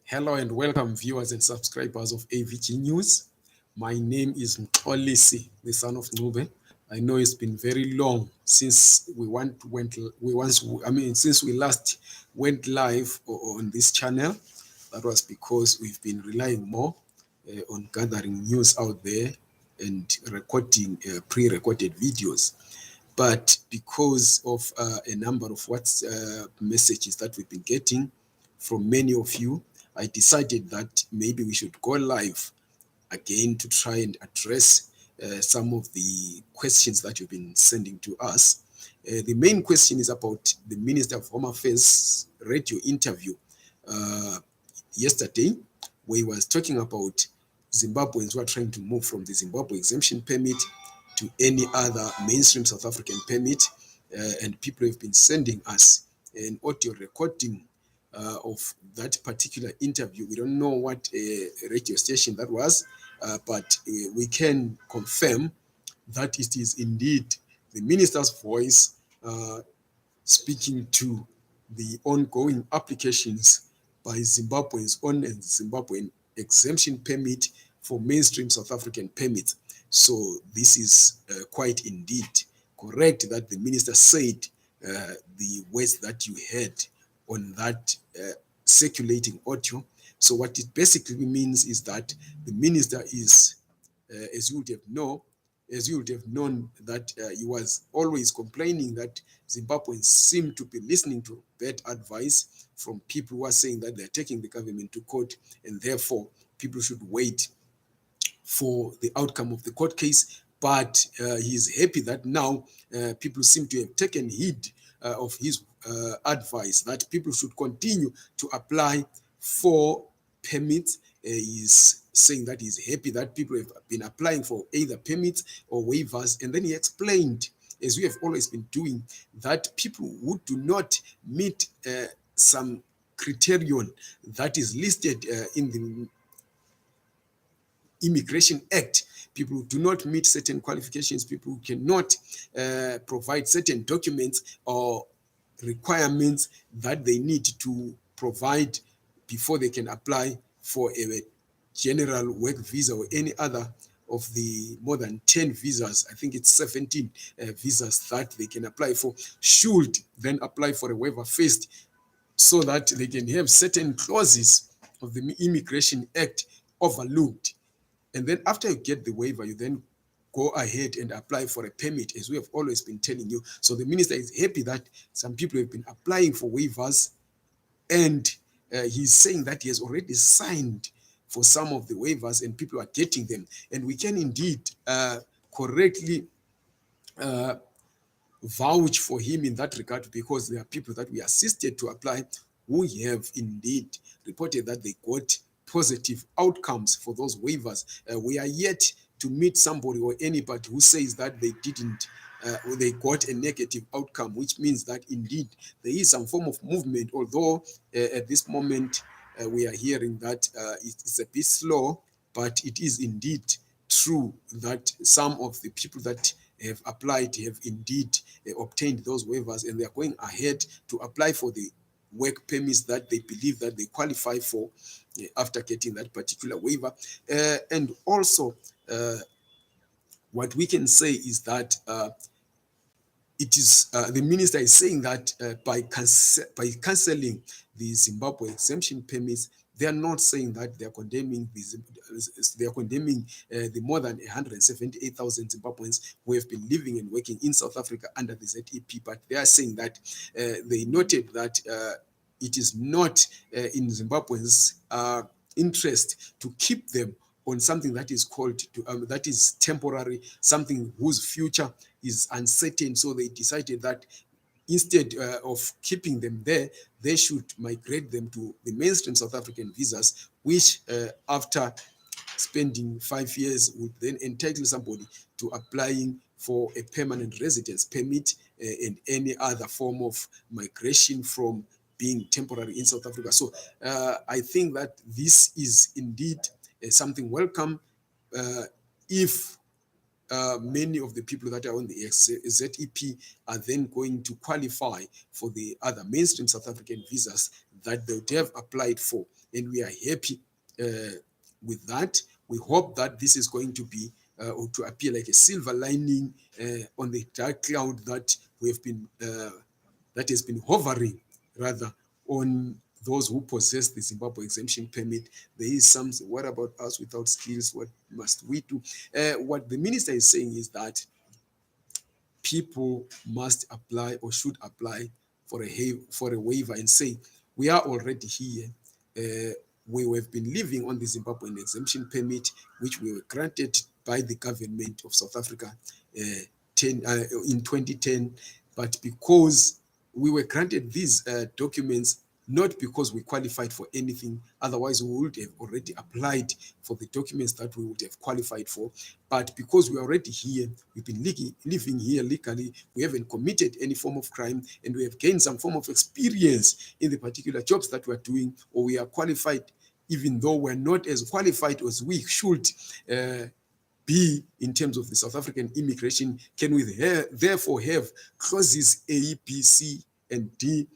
Hello and welcome, viewers and subscribers of AVG News. My name is Mxolisi, the son of Ncube. I know it's been very long since since we last went live on this channel. That was because we've been relying more on gathering news out there and recording pre-recorded videos. But because of a number of messages that we've been getting from many of you, I decided that maybe we should go live again to try and address some of the questions that you've been sending to us. The main question is about the Minister of Home Affairs radio interview uh, yesterday, where he was talking about Zimbabweans who are trying to move from the Zimbabwe Exemption Permit to any other mainstream South African permit. And people have been sending us an audio recording of that particular interview. We don't know what radio station that was, but we can confirm that it is indeed the minister's voice speaking to the ongoing applications by Zimbabweans on a Zimbabwean exemption permit for mainstream South African permits. So this is quite indeed correct that the minister said the words that you heard on that circulating audio. So what it basically means is that the minister is, as you would have known that he was always complaining that Zimbabweans seem to be listening to bad advice from people who are saying that they're taking the government to court, and therefore people should wait for the outcome of the court case. But he's happy that now people seem to have taken heed of his advice that people should continue to apply for permits. He's saying that he's happy that people have been applying for either permits or waivers. And then he explained, as we have always been doing, that people who do not meet some criterion that is listed in the Immigration Act, people who do not meet certain qualifications, people who cannot provide certain documents or requirements that they need to provide before they can apply for a general work visa or any other of the more than 10 visas, I think it's 17 visas that they can apply for, should then apply for a waiver first, so that they can have certain clauses of the Immigration Act overlooked. And then after you get the waiver, you then go ahead and apply for a permit, as we have always been telling you. So the minister is happy that some people have been applying for waivers, and he's saying that he has already signed for some of the waivers and people are getting them. And we can indeed correctly vouch for him in that regard, because there are people that we assisted to apply who have indeed reported that they got positive outcomes for those waivers. We are yet to meet somebody or anybody who says that they didn't, or they got a negative outcome, which means that indeed there is some form of movement, although at this moment we are hearing that it's a bit slow, but it is indeed true that some of the people that have applied have indeed obtained those waivers, and they are going ahead to apply for the work permits that they believe that they qualify for after getting that particular waiver. And also, what we can say is that it is the minister is saying that by cancelling the Zimbabwe exemption permits, they are not saying that they are condemning the more than 178,000 Zimbabweans who have been living and working in South Africa under the ZEP, but they are saying that they noted that it is not in Zimbabweans' interest to keep them on something that is called that is temporary, something whose future is uncertain. So they decided that instead of keeping them there, they should migrate them to the mainstream South African visas, which after spending 5 years would then entitle somebody to applying for a permanent residence permit and any other form of migration from being temporary in South Africa. So I think that this is indeed something welcome if many of the people that are on the ZEP are then going to qualify for the other mainstream South African visas that they would have applied for. and we are happy with that. We hope that this is going to be or to appear like a silver lining on the dark cloud that we have been that has been hovering rather on those who possess the Zimbabwe exemption permit. There is some, what about us without skills? What must we do? What the minister is saying is that people must apply or should apply for a waiver and say, we are already here. We have been living on the Zimbabwean exemption permit, which we were granted by the government of South Africa in 2010. But because we were granted these documents, not because we qualified for anything, otherwise we would have already applied for the documents that we would have qualified for, but because we're already here, we've been living here legally, we haven't committed any form of crime, and we have gained some form of experience in the particular jobs that we're doing, or we are qualified, even though we're not as qualified as we should be in terms of the South African immigration, can we therefore have clauses A, B, C, and D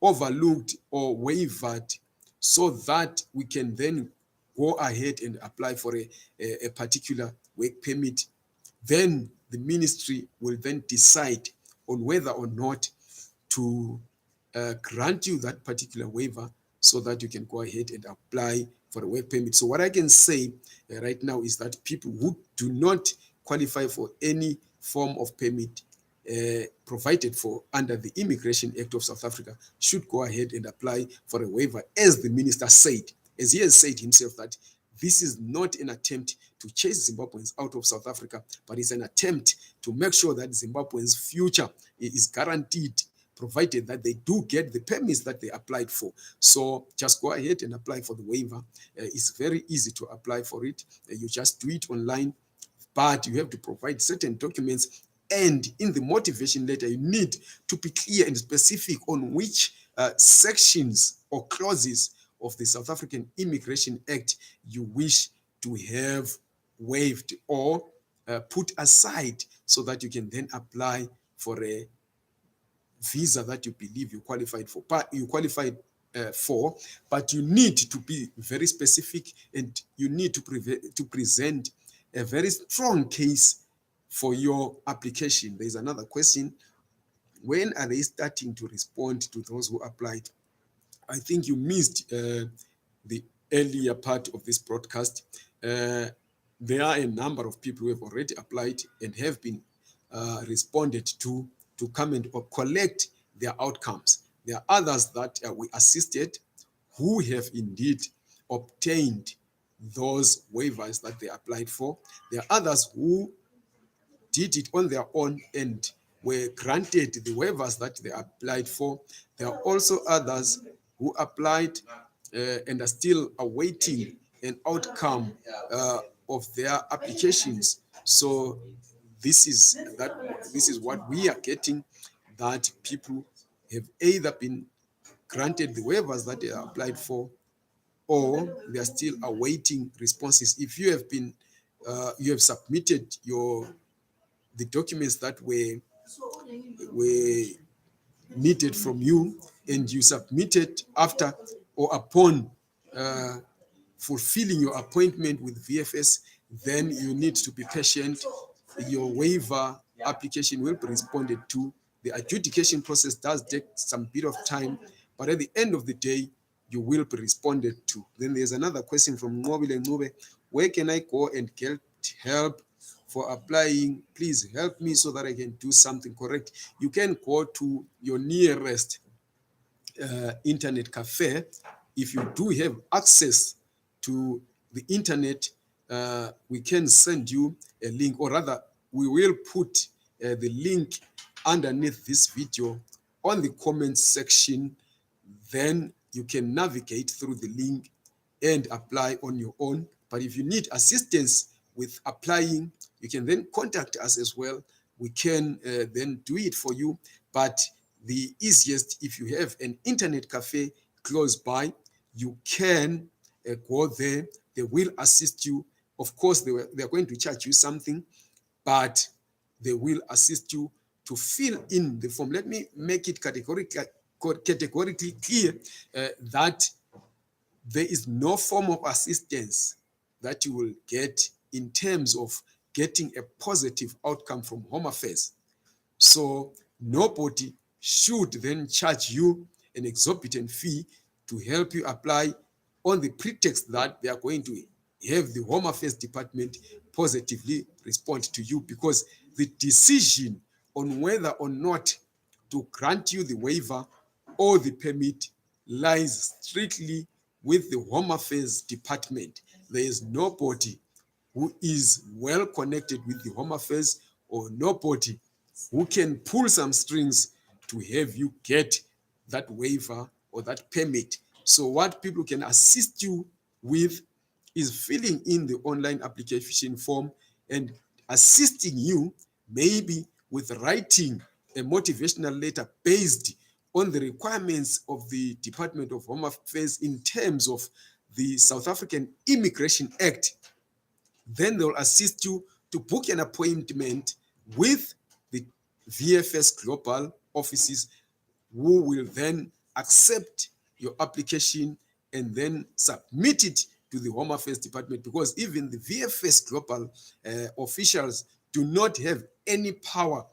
overlooked or wavered so that we can then go ahead and apply for a particular work permit. Then the ministry will then decide on whether or not to grant you that particular waiver so that you can go ahead and apply for a work permit. So what I can say right now is that people who do not qualify for any form of permit provided for under the Immigration Act of South Africa should go ahead and apply for a waiver, as the minister said, as he has said himself, that this is not an attempt to chase Zimbabweans out of South Africa, but it's an attempt to make sure that Zimbabweans' future is guaranteed, provided that they do get the permits that they applied for. So just go ahead and apply for the waiver. It's very easy to apply for it. You just do it online, but you have to provide certain documents. And in the motivation letter, you need to be clear and specific on which sections or clauses of the South African Immigration Act you wish to have waived or put aside, so that you can then apply for a visa that you believe you qualified for. But you need to be very specific, and you need to present a very strong case for your application. There's another question: when are they starting to respond to those who applied? I think you missed the earlier part of this broadcast. There are a number of people who have already applied and have been responded to come and collect their outcomes. There are others that we assisted who have indeed obtained those waivers that they applied for. There are others who did it on their own and were granted the waivers that they applied for. There are also others who applied and are still awaiting an outcome of their applications. So this is what we are getting, that people have either been granted the waivers that they applied for, or they are still awaiting responses. If you have been you have submitted the documents that were needed from you, and you submitted after or upon fulfilling your appointment with VFS, then you need to be patient. Your waiver application will be responded to. The adjudication process does take some bit of time, but at the end of the day, you will be responded to. Then there's another question from Mobile Nube: where can I go and get help for applying? Please help me so that I can do something correct. You can go to your nearest internet cafe. If you do have access to the internet, we can send you a link, or rather, we will put the link underneath this video on the comment section. Then you can navigate through the link and apply on your own. But if you need assistance with applying, you can then contact us as well. We can then do it for you. But the easiest, if you have an internet cafe close by, you can go there. They will assist you. Of course, they are going to charge you something, but they will assist you to fill in the form. Let me make it categorically clear that there is no form of assistance that you will get in terms of getting a positive outcome from Home Affairs. So nobody should then charge you an exorbitant fee to help you apply on the pretext that they are going to have the Home Affairs Department positively respond to you, because the decision on whether or not to grant you the waiver or the permit lies strictly with the Home Affairs Department. There is nobody who is well connected with the Home Affairs, or nobody who can pull some strings to have you get that waiver or that permit. So what people can assist you with is filling in the online application form and assisting you maybe with writing a motivational letter based on the requirements of the Department of Home Affairs in terms of the South African Immigration Act. Then they'll assist you to book an appointment with the VFS Global offices, who will then accept your application and then submit it to the Home Affairs Department, because even the VFS Global officials do not have any power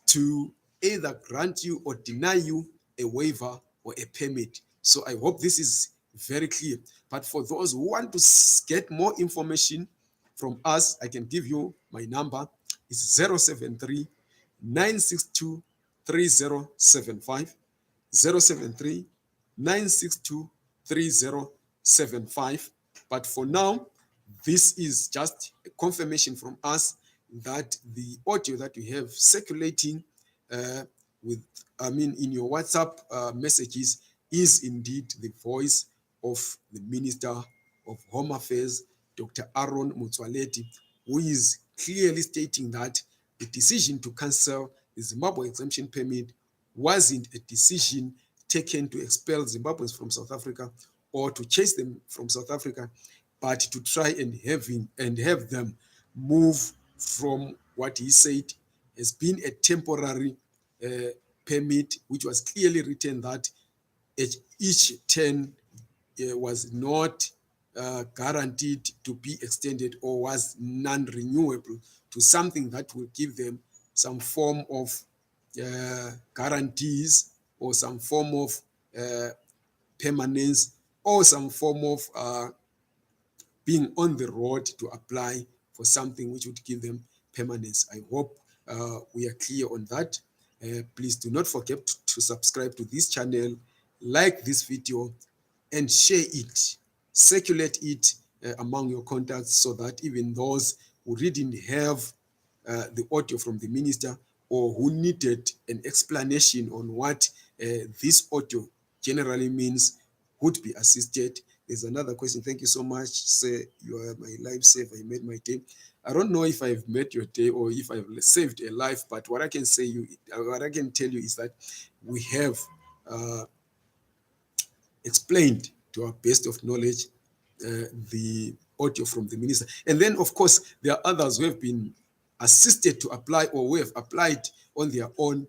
to either grant you or deny you a waiver or a permit. So I hope this is very clear. But for those who want to get more information from us, I can give you my number. It's 073 962 3075. 073 962 3075. But for now, this is just a confirmation from us that the audio that you have circulating uh, in your WhatsApp messages is indeed the voice of the Minister of Home Affairs, Dr. Aaron Motsoaledi, who is clearly stating that the decision to cancel the Zimbabwe exemption permit wasn't a decision taken to expel Zimbabweans from South Africa or to chase them from South Africa, but to try and have them move from what he said has been a temporary permit, which was clearly written that each term was not guaranteed to be extended or was non-renewable, to something that will give them some form of guarantees or some form of permanence or some form of being on the road to apply for something which would give them permanence. I hope we are clear on that. Please do not forget to subscribe to this channel, like this video, and share it, circulate it among your contacts, so that even those who didn't have the audio from the minister or who needed an explanation on what this audio generally means would be assisted. There's another question. Thank you so much. Say you are my lifesaver. You made my day. I don't know if I've made your day or if I've saved a life, but what I can tell you is that we have explained to our best of knowledge the audio from the minister. And then, of course, there are others who have been assisted to apply or who have applied on their own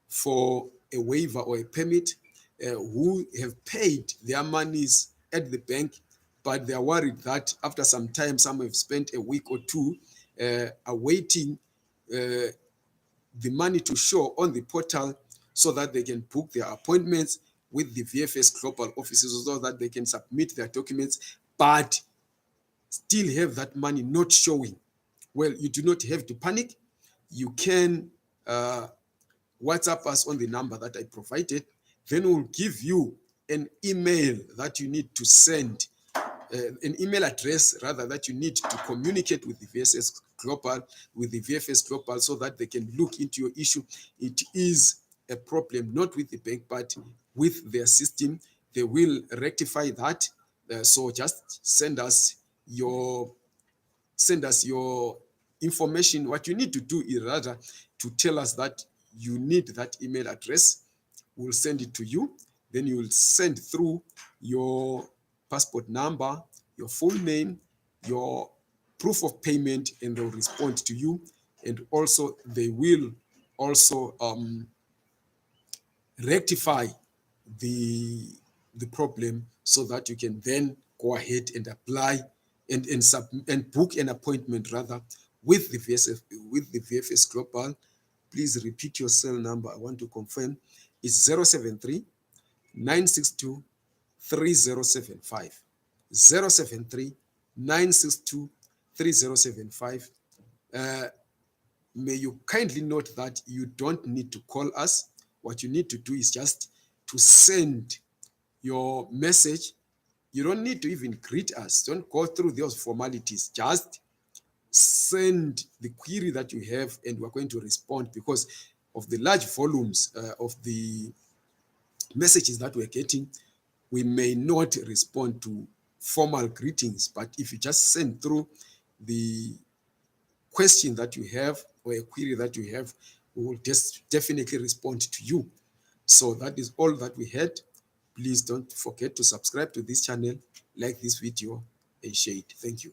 for a waiver or a permit, who have paid their monies at the bank, but they are worried that after some time, some have spent a week or two awaiting the money to show on the portal so that they can book their appointments with the VFS Global offices, so that they can submit their documents, but still have that money not showing. Well, you do not have to panic. You can WhatsApp us on the number that I provided. Then we'll give you an email that you need to send, an email address rather, that you need to communicate with the VFS Global, so that they can look into your issue. It is a problem not with the bank, but with their system. They will rectify that. So just send us your information. What you need to do is rather to tell us that you need that email address. We'll send it to you. Then you will send through your passport number, your full name, your proof of payment, and they'll respond to you. And also they will also rectify the the problem so that you can then go ahead and apply and book an appointment rather with the VFS Global. Please repeat your cell number. I want to confirm. It's 073 962 3075. 073 962 3075. May you kindly note that you don't need to call us. What you need to do is just to send your message. You don't need to even greet us. Don't go through those formalities. Just send the query that you have, and we're going to respond because of the large volumes of the messages that we're getting. We may not respond to formal greetings, but if you just send through the question that you have or a query that you have, we will just definitely respond to you. So that is all that we had. Please don't forget to subscribe to this channel, like this video, and share it. Thank you.